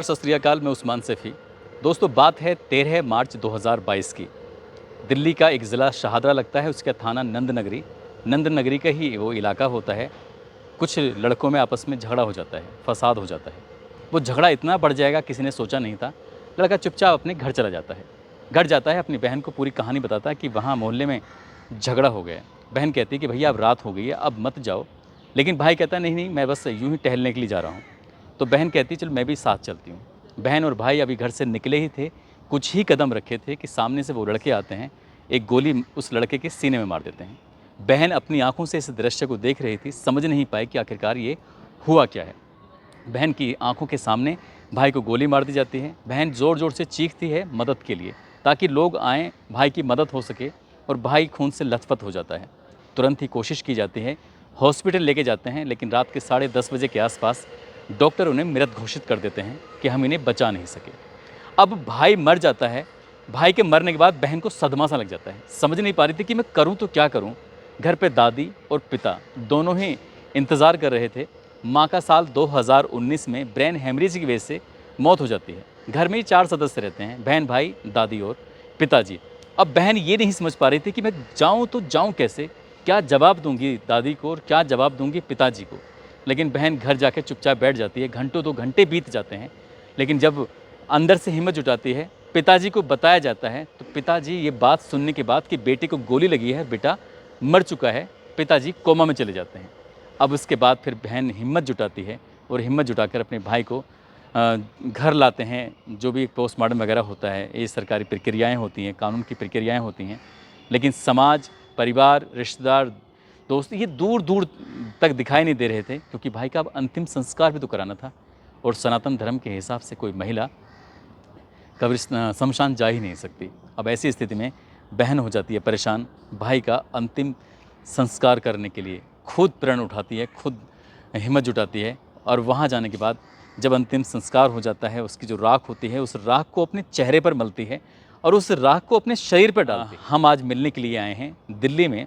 सत श्री अकाल, मैं उस्मान सैफ़ी। दोस्तों, बात है 13 मार्च 2022 की। दिल्ली का एक ज़िला शाहदरा लगता है, उसका थाना नंद नगरी। नंद नगरी का ही वो इलाका होता है। कुछ लड़कों में आपस में झगड़ा हो जाता है, फ़साद हो जाता है। वो झगड़ा इतना बढ़ जाएगा, किसी ने सोचा नहीं था। लड़का चुपचाप अपने घर चला जाता है। घर जाता है, अपनी बहन को पूरी कहानी बताता है कि वहाँ मोहल्ले में झगड़ा हो गया है। बहन कहती है कि भैया अब रात हो गई है, अब मत जाओ। लेकिन भाई कहता है नहीं नहीं, मैं बस यूँ ही टहलने के लिए जा रहा हूँ। तो बहन कहती है चल मैं भी साथ चलती हूँ। बहन और भाई अभी घर से निकले ही थे, कुछ ही कदम रखे थे कि सामने से वो लड़के आते हैं, एक गोली उस लड़के के सीने में मार देते हैं। बहन अपनी आँखों से इस दृश्य को देख रही थी, समझ नहीं पाई कि आखिरकार ये हुआ क्या है। बहन की आंखों के सामने भाई को गोली मार दी जाती है। बहन ज़ोर ज़ोर से चीखती है मदद के लिए, ताकि लोग आएँ, भाई की मदद हो सके। और भाई खून से लथपथ हो जाता है। तुरंत ही कोशिश की जाती है, हॉस्पिटल लेके जाते हैं, लेकिन रात के 10:30 बजे के आसपास डॉक्टर उन्हें मृत घोषित कर देते हैं कि हम इन्हें बचा नहीं सके। अब भाई मर जाता है। भाई के मरने के बाद बहन को सदमा सा लग जाता है, समझ नहीं पा रही थी कि मैं करूँ तो क्या करूँ। घर पे दादी और पिता दोनों ही इंतज़ार कर रहे थे। माँ का साल 2019 में ब्रेन हेमरेज की वजह से मौत हो जाती है। घर में ही 4 सदस्य रहते हैं, बहन, भाई, दादी और पिताजी। अब बहन ये नहीं समझ पा रही थी कि मैं जाऊँ तो जाऊँ कैसे? क्या जवाब दूँगी दादी को और क्या जवाब दूँगी पिताजी को? लेकिन बहन घर जाके चुपचाप बैठ जाती है। घंटों 2 घंटे बीत जाते हैं, लेकिन जब अंदर से हिम्मत जुटाती है, पिताजी को बताया जाता है, तो पिताजी ये बात सुनने के बाद कि बेटे को गोली लगी है, बेटा मर चुका है, पिताजी कोमा में चले जाते हैं। अब उसके बाद फिर बहन हिम्मत जुटाती है और हिम्मत जुटाकर अपने भाई को घर लाते हैं। जो भी पोस्टमार्टम वगैरह होता है, ये सरकारी प्रक्रियाएँ होती हैं, कानून की प्रक्रियाएँ होती हैं। लेकिन समाज, परिवार, रिश्तेदार, दोस्त ये दूर-दूर तक दिखाई नहीं दे रहे थे, क्योंकि भाई का अब अंतिम संस्कार भी तो कराना था। और सनातन धर्म के हिसाब से कोई महिला शमशान जा ही नहीं सकती। अब ऐसी स्थिति में बहन हो जाती है परेशान, भाई का अंतिम संस्कार करने के लिए खुद प्रण उठाती है, खुद हिम्मत जुटाती है। और वहाँ जाने के बाद जब अंतिम संस्कार हो जाता है, उसकी जो राख होती है, उस राख को अपने चेहरे पर मलती है और उस राख को अपने शरीर पर डालती है। हम आज मिलने के लिए आए हैं दिल्ली में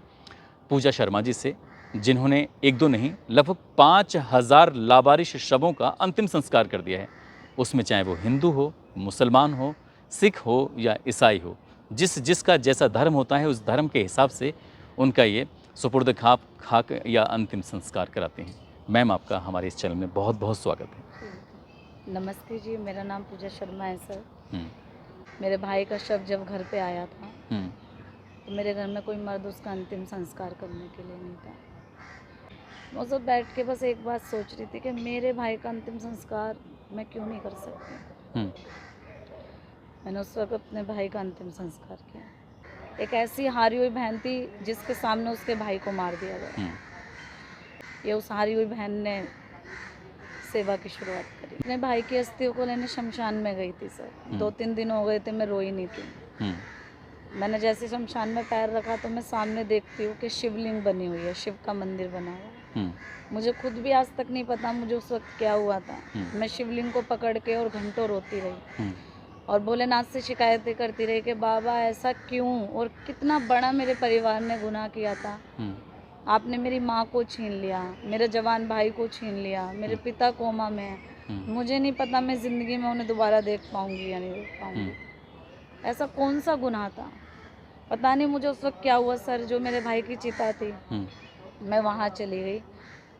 पूजा शर्मा जी से, जिन्होंने 1-2 नहीं, लगभग 5000 लावारिश शवों का अंतिम संस्कार कर दिया है। उसमें चाहे वो हिंदू हो, मुसलमान हो, सिख हो या ईसाई हो, जिसका जैसा धर्म होता है, उस धर्म के हिसाब से उनका ये सुपुर्द खाक या अंतिम संस्कार कराते हैं। मैम, आपका हमारे इस चैनल में बहुत-बहुत स्वागत है। नमस्ते जी, मेरा नाम पूजा शर्मा है सर। हुँ, मेरे भाई का शव जब घर पे आया था, हुँ, तो मेरे घर में कोई मर्द उसका अंतिम संस्कार करने के लिए नहीं था। मैं उस वक़्त बैठ के बस एक बात सोच रही थी कि मेरे भाई का अंतिम संस्कार मैं क्यों नहीं कर सकती। हुँ, मैंने उस वक़्त अपने भाई का अंतिम संस्कार किया। एक ऐसी हारी हुई बहन थी जिसके सामने उसके भाई को मार दिया गया। हुँ, ये उस हारी हुई बहन ने सेवा की शुरुआत करी। अपने भाई की अस्थियों को लेने शमशान में गई थी सर। 2-3 दिन हो गए थे, मैं रोई नहीं थी। हुँ, मैंने जैसे शमशान में पैर रखा तो मैं सामने देखती हूँ कि शिवलिंग बनी हुई है, शिव का मंदिर बना हुआ है। हुँ, मुझे खुद भी आज तक नहीं पता मुझे उस वक्त क्या हुआ था। मैं शिवलिंग को पकड़ के और घंटों रोती रही हुँ, और भोलेनाथ से शिकायतें करती रही कि बाबा ऐसा क्यों, और कितना बड़ा मेरे परिवार ने गुनाह किया था। हुँ, आपने मेरी माँ को छीन लिया, मेरे जवान भाई को छीन लिया, मेरे पिता कोमा में हैं। हुँ, मुझे नहीं पता मैं ज़िंदगी में उन्हें दोबारा देख पाऊँगी या नहीं देख हुँ, पाऊँगी। ऐसा कौन सा गुनाह था? पता नहीं मुझे उस वक़्त क्या हुआ सर। जो मेरे भाई की चिता थी, हुँ, मैं वहाँ चली गई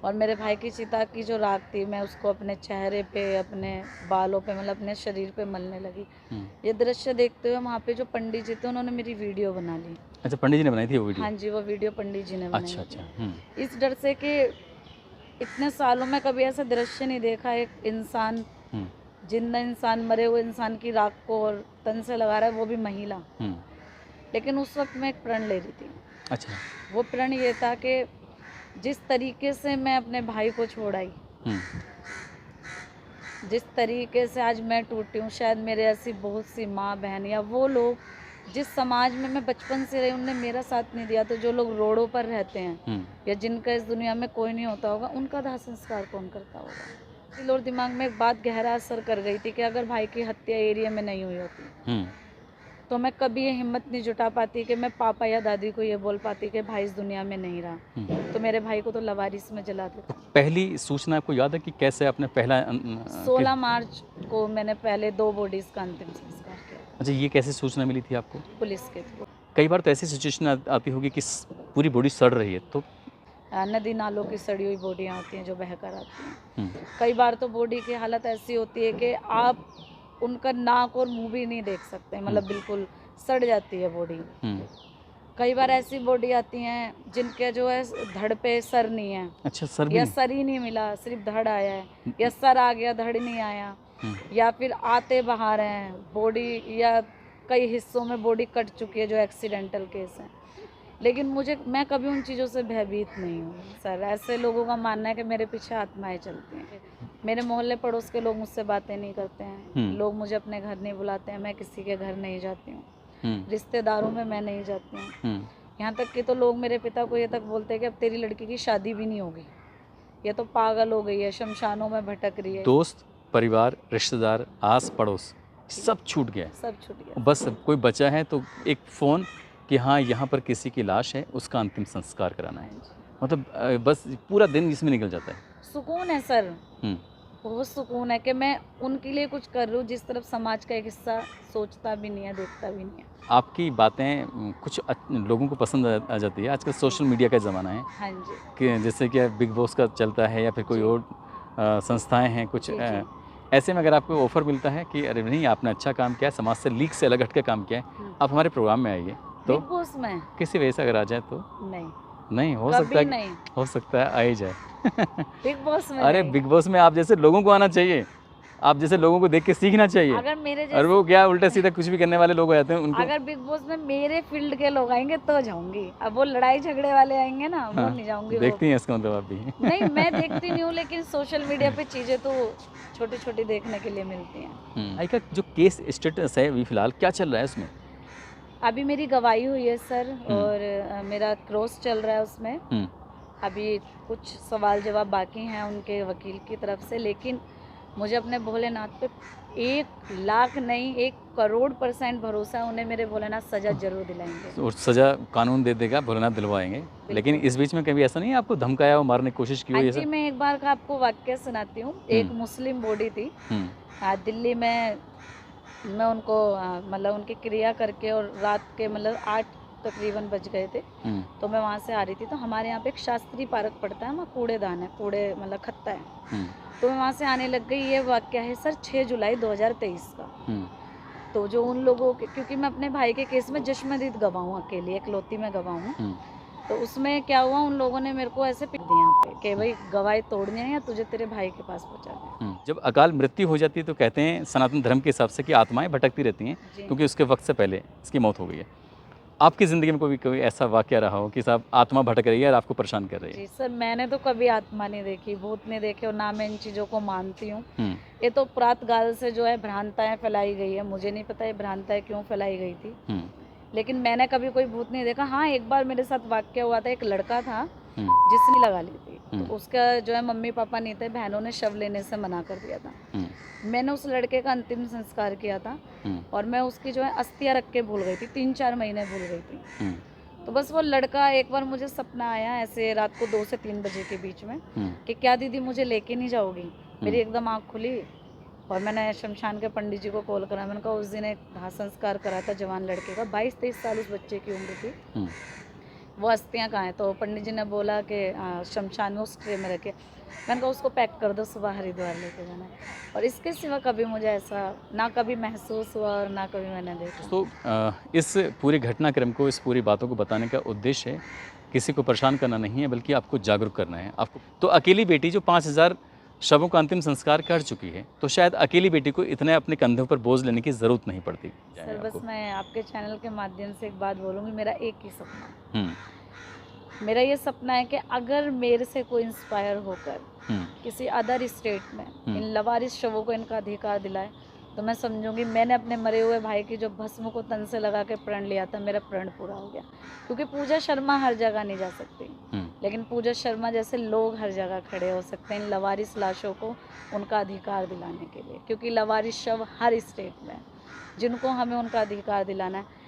और मेरे भाई की चिता की जो राख थी, मैं उसको अपने चेहरे पे, अपने बालों पे, मतलब अपने शरीर पे मलने लगी। हुँ। ये दृश्य देखते हुए वहाँ पे जो पंडित जी थे, उन्होंने मेरी वीडियो बना ली। अच्छा, पंडित जी ने बनाई थी वो वीडियो? हाँ जी, वो वीडियो पंडित जी ने बनाई अच्छा, अच्छा। थी। हुँ, इस डर से कि इतने सालों में कभी ऐसा दृश्य नहीं देखा, एक इंसान, हुँ, जिंदा इंसान मरे हुए इंसान की राख को और तन से लगा रहा है, वो भी महिला। हुँ। लेकिन उस वक़्त मैं एक प्रण ले रही थी। अच्छा। वो प्रण ये था कि जिस तरीके से मैं अपने भाई को छोड़ आई, हुँ, जिस तरीके से आज मैं टूटी हूँ, शायद मेरे ऐसी बहुत सी माँ बहन या वो लोग जिस समाज में मैं बचपन से रही, उनने मेरा साथ नहीं दिया, तो जो लोग रोडों पर रहते हैं हुँ, या जिनका इस दुनिया में कोई नहीं होता होगा, उनका दाह संस्कार कौन करता होगा। दिल और दिमाग में एक बात गहरा असर कर गई थी कि अगर भाई की हत्या एरिया में नहीं हुई होती हुँ, तो मैं कभी ये हिम्मत नहीं जुटा पाती कि मैं पापा या दादी को ये बोल पाती कि भाई इस दुनिया में नहीं रहा, तो मेरे भाई को तो लवारिस में जला तो देता। पहली सूचना आपको याद है कि कैसे आपने पहला 16 मार्च को मैंने पहले 2 बॉडीज़ का अंतिम संस्कार किया अच्छा, ये कैसे सूचना मिली थी आपको? पुलिस के थ्रू। कई बार तो ऐसी सिचुएशन आती होगी कि पूरी बॉडी सड़ रही है, तो नदी नालों की सड़ी हुई बॉडियाँ होती हैं जो बहकर आती हैं। हम्म, कई बार तो बॉडी की हालत ऐसी होती है कि आप उनका नाक और मुंह भी नहीं देख सकते, मतलब बिल्कुल सड़ जाती है बॉडी। हम्म, कई बार ऐसी बॉडी आती हैं जिनके जो है धड़ पे सर नहीं है, अच्छा, सर भी या नहीं? सर ही नहीं मिला, सिर्फ धड़ आया है, या सर आ गया धड़ नहीं आया, हम्म, या फिर आते बाहर हैं बॉडी, या कई हिस्सों में बॉडी कट चुकी है जो एक्सीडेंटल केस है। लेकिन मैं कभी उन चीज़ों से भयभीत नहीं हूँ सर। ऐसे लोगों का मानना है कि मेरे पीछे आत्माएं चलती हैं। मेरे मोहल्ले पड़ोस के लोग मुझसे बातें नहीं करते हैं, लोग मुझे अपने घर नहीं बुलाते हैं, मैं किसी के घर नहीं जाती हूँ, रिश्तेदारों में मैं नहीं जाती हूँ। यहाँ तक कि तो लोग मेरे पिता को ये तक बोलते हैं कि अब तेरी लड़की की शादी भी नहीं होगी, ये तो पागल हो गई है, शमशानों में भटक रही है। दोस्त, परिवार, रिश्तेदार, आस पड़ोस सब छूट गया है। सब छूट गया। बस कोई बचा है तो एक फ़ोन कि हाँ, यहाँ पर किसी की लाश है, उसका अंतिम संस्कार कराना है। मतलब बस पूरा दिन इसमें निकल जाता है। सुकून है सर, हुँ, बहुत सुकून है कि मैं उनके लिए कुछ कर रही हूँ जिस तरफ समाज का एक हिस्सा सोचता भी नहीं है, देखता भी नहीं है। आपकी बातें कुछ लोगों को पसंद आ जाती है। आजकल सोशल मीडिया का ज़माना है हाँ जी। कि जैसे कि बिग बॉस का चलता है या फिर कोई जी। और संस्थाएँ हैं कुछ जी, जी। ऐसे में अगर आपको ऑफ़र मिलता है कि अरे नहीं, आपने अच्छा काम किया है, समाज से लीक से अलग हट के काम किया है, आप हमारे प्रोग्राम में आइए, तो बिग बॉस में किसी वजह से अगर आ जाए तो? नहीं, नहीं, हो सकता कभी है नहीं। हो सकता है आ ही जाए। बिग बॉस में अरे नहीं। बिग बॉस में आप जैसे लोगों को आना चाहिए, आप जैसे लोगों को देख के सीखना चाहिए। अगर मेरे और जैसे वो क्या उल्टा-सीधा कुछ भी करने वाले लोग हो जाते हैं उनको। अगर बिग बॉस में मेरे फील्ड के लोग आएंगे तो जाऊंगी, अब वो लड़ाई झगड़े वाले आएंगे ना, वो हाँ, नहीं जाऊंगी। वो देखती हैं इसका मतलब आप भी। नहीं, मैं देखती नहीं हूँ, लेकिन सोशल मीडिया पे चीजें तो छोटी छोटी देखने के लिए मिलती हैं। भाई का जो केस स्टेटस है अभी फ़िलहाल क्या चल रहा है उसमें? अभी मेरी गवाही हुई है सर, और मेरा क्रॉस चल रहा है उसमें। हुँ, अभी कुछ सवाल जवाब बाकी हैं उनके वकील की तरफ से, लेकिन मुझे अपने भोलेनाथ पे 1 लाख नहीं 1 करोड़% भरोसा है, उन्हें मेरे भोलेनाथ सजा जरूर दिलाएंगे। और सज़ा कानून दे देगा, भोलेनाथ दिलवाएँगे। लेकिन इस बीच में कभी ऐसा नहीं है आपको धमकाया हो, मारने की कोशिश की हो हाँ ये जी, सब? मैं एक बार का आपको वाक्य सुनाती हूँ। एक मुस्लिम बॉडी थी, हुँ, दिल्ली में। मैं उनको मतलब उनकी क्रिया करके, और रात के मतलब 8 तकरीबन बज गए थे, हुँ, तो मैं वहाँ से आ रही थी। तो हमारे यहाँ पे एक शास्त्री पार्क पड़ता है, वहाँ कूड़ेदान है, कूड़े मतलब खत्ता है। हुँ, तो मैं वहाँ से आने लग गई। ये वाक़या है सर 6 जुलाई 2023 का। हुँ, तो जो उन लोगों के, क्योंकि मैं अपने भाई के केस में जश्मदीद गवाह हूँ, अकेली इकलौती मैं गवाह हूँ। हुँ, तो उसमें क्या हुआ, उन लोगों ने मेरे को ऐसे पिट दिया यहाँ पे कि भाई गवाही तोड़नी है या तुझे तेरे भाई के पास पहुँचाना है। जब अकाल मृत्यु हो जाती है तो कहते हैं सनातन धर्म के हिसाब से कि आत्माएँ भटकती रहती हैं, जी। क्योंकि उसके वक़्त से पहले इसकी मौत हो गई है। आपकी ज़िंदगी में कोई ऐसा वाक़या रहा हो कि साहब आत्मा भटक रही है और आपको परेशान कर रही है? जी सर, मैंने तो कभी आत्मा नहीं देखी, भूत नहीं देखे, और ना मैं इन चीज़ों को मानती हूँ। हुँ, ये तो प्रातःकाल से जो है भ्रांताएँ फैलाई गई है, मुझे नहीं पता ये भ्रांताएँ क्यों फैलाई गई थी, हुँ, लेकिन मैंने कभी कोई भूत नहीं देखा। हाँ, एक बार मेरे साथ वाक़या हुआ था, एक लड़का था हुँ, जिसने लगा ली थी, तो हुँ, उसका जो है मम्मी पापा नहीं थे, बहनों ने शव लेने से मना कर दिया था। हुँ, मैंने उस लड़के का अंतिम संस्कार किया था, हुँ, और मैं उसकी जो है अस्थियाँ रख के भूल गई थी, 3-4 महीने भूल गई थी। हुँ, तो बस वो लड़का, एक बार मुझे सपना आया ऐसे रात को 2 से 3 बजे के बीच में हुँ, कि क्या दीदी मुझे लेके नहीं जाओगी? मेरी हुँ, एकदम आँख खुली, और मैंने शमशान के पंडित जी को कॉल करा। मैंने कहा उस दिन एक दाह संस्कार करा था जवान लड़के का, 22-23 साल उस बच्चे की उम्र थी। हुँ। वो अस्थियाँ कहाँ हैं? तो पंडित जी ने बोला कि शमशान में उस ट्रे में रखे। मैंने कहा उसको पैक कर दो, सुबह हरिद्वार लेके जाना है। और इसके सिवा कभी मुझे ऐसा ना कभी महसूस हुआ और ना कभी मैंने देखा। तो इस पूरे घटनाक्रम को, इस पूरी बातों को बताने का उद्देश्य किसी को परेशान करना नहीं है, बल्कि आपको जागरूक करना है। आपको तो अकेली बेटी जो 5000 शवों का अंतिम संस्कार कर चुकी है, तो शायद अकेली बेटी को इतने अपने कंधों पर बोझ लेने की ज़रूरत नहीं पड़ती। सर बस मैं आपके चैनल के माध्यम से एक बात बोलूँगी, मेरा एक ही सपना है। हुँ, मेरा ये सपना है कि अगर मेरे से कोई इंस्पायर होकर हुँ, किसी अदर स्टेट में इन लवारिस शवों को इनका अधिकार दिलाए, तो मैं समझूंगी मैंने अपने मरे हुए भाई की जो भस्म को तन से लगा के प्रण लिया था, मेरा प्रण पूरा हो गया। क्योंकि पूजा शर्मा हर जगह नहीं जा सकती, हुँ, लेकिन पूजा शर्मा जैसे लोग हर जगह खड़े हो सकते हैं इन लवारिस लाशों को उनका अधिकार दिलाने के लिए, क्योंकि लवारिस शव हर स्टेट में, जिनको हमें उनका अधिकार दिलाना है,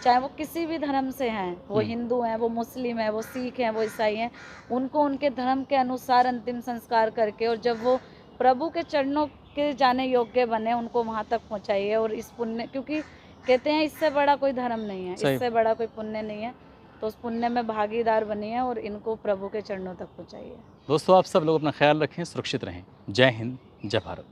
चाहे वो किसी भी धर्म से हैं, वो हिंदू हैं, वो मुस्लिम हैं, वो सिख हैं, वो ईसाई हैं, उनको उनके धर्म के अनुसार अंतिम संस्कार करके और जब वो प्रभु के चरणों के जाने योग्य बने उनको वहाँ तक पहुँचाइए। और इस पुण्य, क्योंकि कहते हैं इससे बड़ा कोई धर्म नहीं है, सही। इससे बड़ा कोई पुण्य नहीं है, तो उस पुण्य में भागीदार बनिए और इनको प्रभु के चरणों तक पहुँचाइए। दोस्तों आप सब लोग अपना ख्याल रखें, सुरक्षित रहें। जय हिंद, जय भारत।